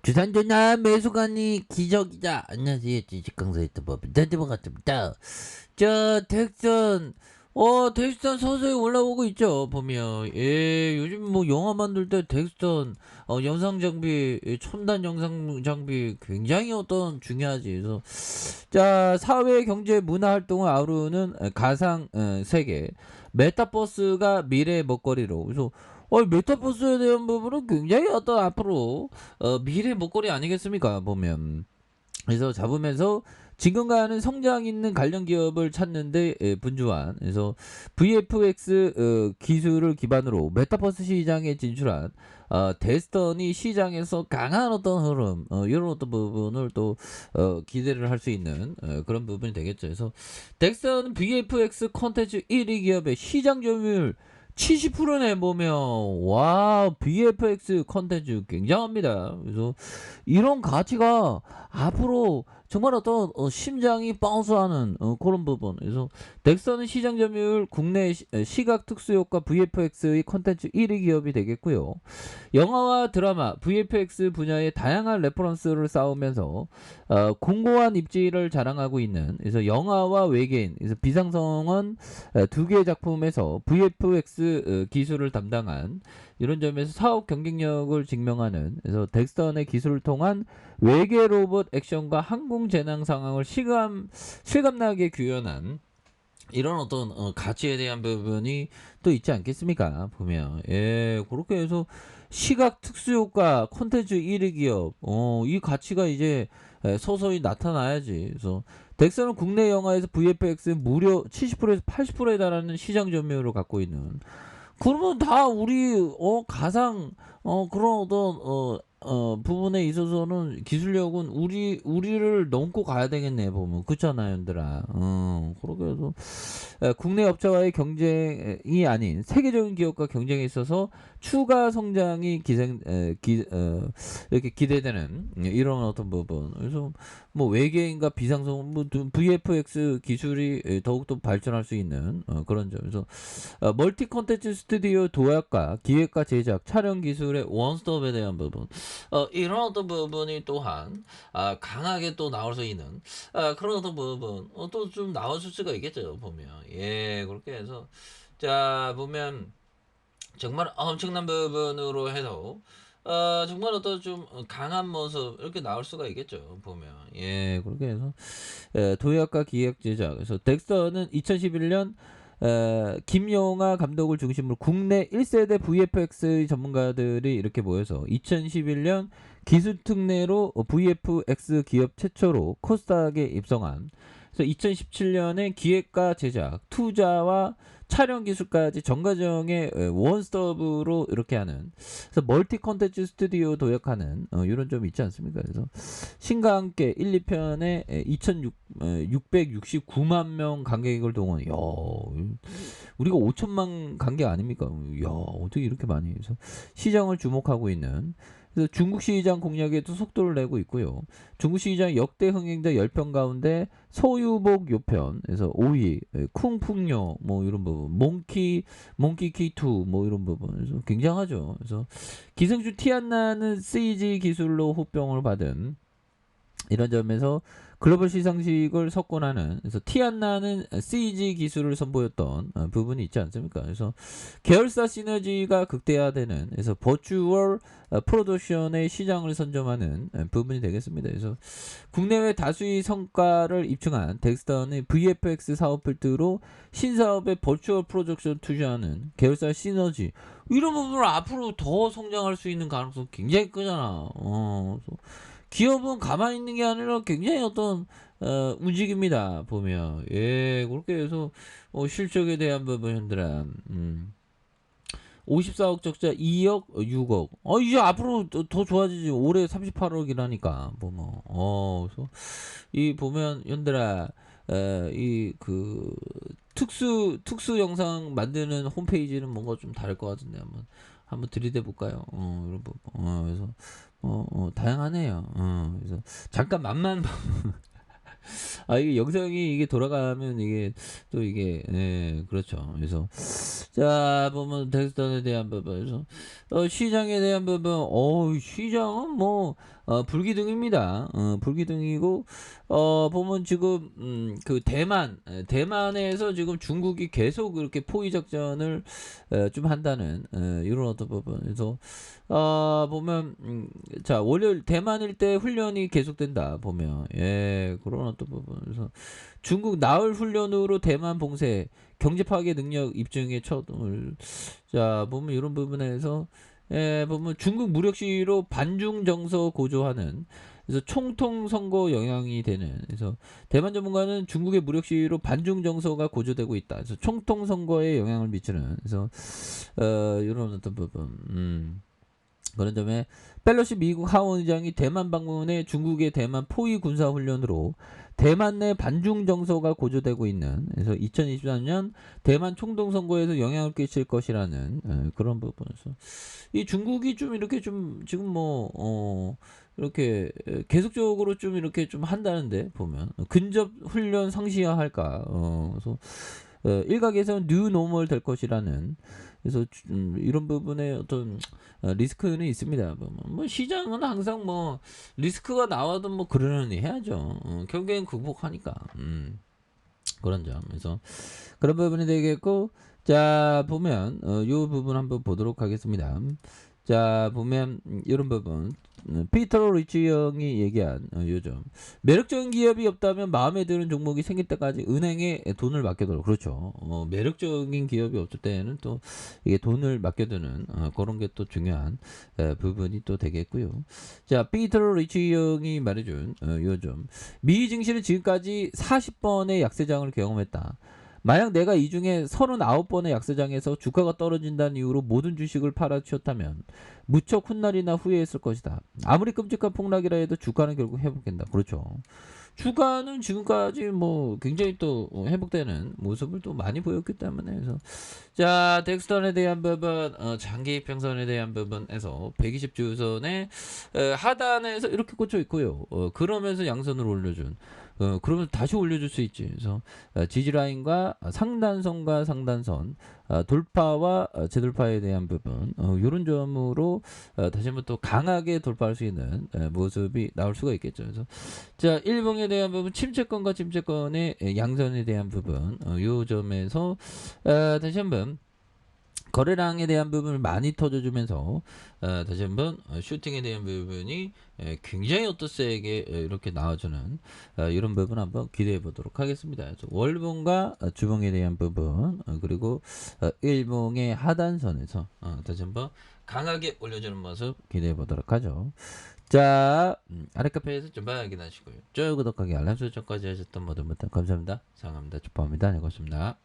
주산전화 매수관이 기적이다. 안녕하세요. 주식강사 유튜버 빈탄티버 같습니다. 덱스턴 서서히 올라오고 있죠. 보면 요즘 뭐 영화 만들 때 덱스턴 영상 장비, 첨단 영상 장비 굉장히 중요하지. 그래서 사회 경제 문화 활동을 아우르는 가상 세계 메타버스가 미래의 먹거리로. 그래서 메타버스에 대한 부분은 굉장히 앞으로 미래 먹거리 아니겠습니까? 보면. 그래서 잡으면서 지금과는 성장 있는 관련 기업을 찾는데 분주한. 그래서 VFX 기술을 기반으로 메타버스 시장에 진출한 데스턴이 시장에서 강한 흐름, 이런 부분을 또 기대를 할 수 있는 그런 부분이 되겠죠. 그래서 덱스턴은 VFX 콘텐츠 1위 기업의 시장 점유율 70%네. 보면 와, VFX 컨텐츠 굉장합니다. 그래서 이런 가치가 앞으로 정말 심장이 바운스하는 그런 부분. 그래서 덱스턴은 시장 점유율 국내 시각 특수효과 VFX의 컨텐츠 1위 기업이 되겠고요. 영화와 드라마 VFX 분야의 다양한 레퍼런스를 쌓으면서 공고한 입지를 자랑하고 있는. 그래서 영화와 외계인, 그래서 비상성원 두 개의 작품에서 VFX 기술을 담당한, 이런 점에서 사업 경쟁력을 증명하는. 그래서 덱스턴의 기술을 통한 외계 로봇 액션과 항공 재난 상황을 실감나게 구현한, 이런 가치에 대한 부분이 또 있지 않겠습니까? 보면 그렇게 해서 시각 특수효과 콘텐츠 1위 기업, 이 가치가 이제 서서히 나타나야지. 그래서 덱스는 국내 영화에서 VFX 무려 70%에서 80%에 달하는 시장 점유율을 갖고 있는. 그러면 다 우리 가상 그런 부분에 있어서는 기술력은 우리를 넘고 가야 되겠네. 보면 그렇잖아요, 얘들아. 그렇게 해서 국내 업체와의 경쟁이 아닌 세계적인 기업과 경쟁에 있어서 추가 성장이 이렇게 기대되는 이런 부분. 그래서 뭐 외계인과 비상성, 뭐 VFX 기술이 더욱더 발전할 수 있는 그런 점. 그래서 멀티 콘텐츠 스튜디오 도약과 기획과 제작, 촬영 기술의 원스톱에 대한 부분, 이런 부분이 또한 강하게 또 나올 수 있는 그런 부분 또 좀 나와줄 수가 있겠죠. 보면 그렇게 해서 보면 정말 엄청난 부분으로 해서 정말 좀 강한 모습 이렇게 나올 수가 있겠죠. 보면 그렇게 해서 도약과 기획 제작. 그래서 덱스터는 2011년 김용하 감독을 중심으로 국내 1세대 VFX 전문가들이 이렇게 모여서 2011년 기술 특례로 VFX 기업 최초로 코스닥에 입성한. 그래서 2017년에 기획과 제작, 투자와 촬영 기술까지 전 과정의 원스톱으로 이렇게 하는. 그래서 멀티 컨텐츠 스튜디오 도약하는 이런 점이 있지 않습니까? 그래서 신과 함께 1, 2편에 2,669만 명 관객을 동원. 야, 우리가 5천만 관객 아닙니까? 야, 어떻게 이렇게 많이 해서 시장을 주목하고 있는. 그래서 중국 시장 공략에도 속도를 내고 있고요. 중국 시장 역대 흥행자 10편 가운데 서유복 요편, 그래서 5위, 쿵풍요, 뭐 이런 부분, 몽키키2, 뭐 이런 부분. 그래서 굉장하죠. 그래서 기생충 티 안 나는 CG 기술로 호평을 받은, 이런 점에서 글로벌 시상식을 석권하는, 그래서 티 안 나는 CG 기술을 선보였던 부분이 있지 않습니까? 그래서 계열사 시너지가 극대화되는, 그래서 버추얼 프로덕션의 시장을 선점하는 부분이 되겠습니다. 그래서 국내외 다수의 성과를 입증한 덱스턴의 VFX 사업 필두로 신사업에 버추얼 프로덕션 투자하는 계열사 시너지, 이런 부분을 앞으로 더 성장할 수 있는 가능성 굉장히 크잖아. 그래서 기업은 가만히 있는 게 아니라 굉장히 움직입니다. 보면 그렇게 해서 실적에 대한 부분들은 54억 적자 2억 6억. 이제 앞으로 더 좋아지지. 올해 38억이라니까. 보면 그래서 이 보면 연들아, 이 그 특수 영상 만드는 홈페이지는 뭔가 좀 다를 것 같은데 한번 들이대 볼까요? 여러분. 그래서 다양하네요. 그래서 잠깐 맛만 아 이게 영상이 이게 돌아가면 이게 또 이게 예 그렇죠. 그래서 자 보면 덱스턴에 대한 부분에서 시장에 대한 부분 시장은 뭐 불기둥입니다. 불기둥이고 보면 지금 그 대만에서 지금 중국이 계속 이렇게 포위 작전을 좀 한다는 이런 어떤 부분에서 보면 자 월요일 대만일 때 훈련이 계속된다 보면 예 그런 어떤 부분에서 중국 나흘 훈련으로 대만 봉쇄 경제 파괴 능력 입증에 초점을 자 보면 이런 부분에서 예 보면 중국 무력 시위로 반중 정서 고조하는 그래서 총통 선거 영향이 되는 그래서 대만 전문가는 중국의 무력 시위로 반중 정서가 고조되고 있다. 그래서 총통 선거에 영향을 미치는 그래서 이런 어떤 부분 그런 점에 펠로시 미국 하원의장이 대만 방문해 중국의 대만 포위 군사 훈련으로 대만 내 반중 정서가 고조되고 있는 그래서 2023년 대만 총동 선거에서 영향을 끼칠 것이라는 그런 부분에서 이 중국이 좀 이렇게 좀 지금 뭐 이렇게 계속적으로 좀 이렇게 좀 한다는데 보면 근접 훈련 상시화할까 그래서 일각에서는 뉴 노멀 될 것이라는 그래서 이런 부분에 어떤 리스크는 있습니다. 뭐 시장은 항상 뭐 리스크가 나와도 뭐 그러려니 해야죠. 결국엔 극복하니까 그런 점. 그래서 그런 부분이 되겠고 자 보면 요 부분 한번 보도록 하겠습니다. 자 보면 이런 부분 피터 리치 형이 얘기한 요즘 매력적인 기업이 없다면 마음에 드는 종목이 생길 때까지 은행에 돈을 맡겨둬라. 그렇죠. 매력적인 기업이 없을 때에는 또 이게 돈을 맡겨두는 그런 게 또 중요한 부분이 또 되겠고요. 자 피터 리치 형이 말해준 요즘 미 증시는 지금까지 40번의 약세장을 경험했다. 만약 내가 이 중에 39번의 약세장에서 주가가 떨어진다는 이유로 모든 주식을 팔아치웠다면 무척 훗날이나 후회했을 것이다. 아무리 끔찍한 폭락이라 해도 주가는 결국 회복된다. 그렇죠. 주가는 지금까지 뭐 굉장히 또 회복되는 모습을 또 많이 보였기 때문에 그래서 자 덱스턴에 대한 부분 장기 평선에 대한 부분에서 120주선의 하단에서 이렇게 꽂혀 있고요. 그러면서 양선을 올려준 그러면 다시 올려줄 수 있지. 그래서 지지라인과 상단선과 상단선 돌파와 재돌파에 대한 부분 이런 점으로 다시 한번 또 강하게 돌파할 수 있는 모습이 나올 수가 있겠죠. 그래서 자 일봉에 대한 부분 침체권과 침체권의 양선에 대한 부분 요 점에서 다시 한번 거래량에 대한 부분을 많이 터져주면서 다시 한번 슈팅에 대한 부분이 굉장히 어떠세게 이렇게 나와주는 이런 부분 한번 기대해 보도록 하겠습니다. 그래서 월봉과 주봉에 대한 부분 그리고 일봉의 하단선에서 다시 한번 강하게 올려주는 모습 기대해 보도록 하죠. 자 아래 카페에서 좀 확인하시고요. 쭉 구독하기 알람 설정까지 하셨던 모든 분들 감사합니다. 사랑합니다. 축복합니다. 네, 고맙습니다.